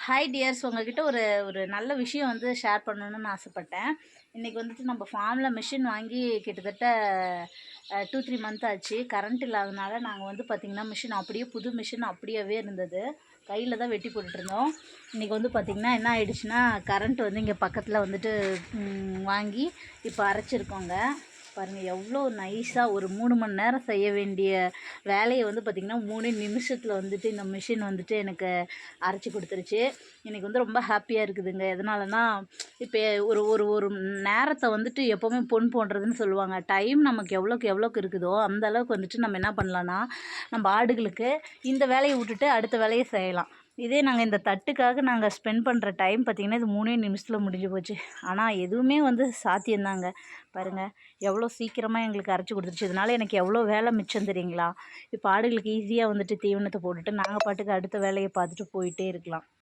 Hi tears, உங்ககிட்ட ஒரு ஒரு நல்ல விஷயம் வந்து ஷேர் பண்ணணும்னு ஆசைப்பட்டேன். இன்றைக்கி வந்துட்டு நம்ம ஃபார்மில் மிஷின் வாங்கி கிட்டத்தட்ட 2-3 மந்த் ஆச்சு. கரண்ட் இல்லாதனால நாங்கள் வந்து பார்த்திங்கன்னா மிஷின் அப்படியே புது மிஷின் அப்படியே இருந்தது. கையில் தான் வெட்டி போட்டுட்ருந்தோம். இன்றைக்கி வந்து பார்த்திங்கன்னா என்ன ஆயிடுச்சுன்னா, கரண்ட் வந்து இங்கே பக்கத்தில் வந்துட்டு வாங்கி இப்போ அரைச்சிருக்கோங்க. பாருங்கள் எவ்வளோ நைஸாக ஒரு 3 மணி நேரம் செய்ய வேண்டிய வேலையை வந்து பார்த்திங்கன்னா 3 நிமிஷத்தில் வந்துட்டு இந்த மிஷின் வந்துட்டு எனக்கு அரைச்சி கொடுத்துருச்சு. எனக்கு வந்து ரொம்ப ஹாப்பியாக இருக்குதுங்க. எதனாலனா இப்போ ஒரு ஒரு ஒரு நேரத்தை வந்துட்டு எப்போவுமே பொன் போன்றதுன்னு சொல்லுவாங்க. டைம் நமக்கு எவ்வளோக்கு இருக்குதோ அந்த அளவுக்கு வந்துட்டு நம்ம என்ன பண்ணலான்னா, நம்ம ஆடுகளுக்கு இந்த வேலையை விட்டுட்டு அடுத்த வேலையை செய்யலாம். இதே நாங்கள் இந்த தட்டுக்காக நாங்கள் ஸ்பெண்ட் பண்ணுற டைம் பார்த்திங்கன்னா இது 3 நிமிஷத்தில் முடிஞ்சு போச்சு. ஆனால் எதுவுமே வந்து சாத்தியம்தாங்க. பாருங்கள் எவ்வளோ சீக்கிரமாக எங்களுக்கு அரைச்சி கொடுத்துருச்சு. இதனால் எனக்கு எவ்வளோ வேலை மிச்சம் தெரியுங்களா? இப்போ ஆடுகளுக்கு ஈஸியாக வந்துட்டு தீவனத்தை போட்டுட்டு நாங்கள் பாட்டுக்கு அடுத்த வேலையை பார்த்துட்டு போயிட்டே இருக்கலாம்.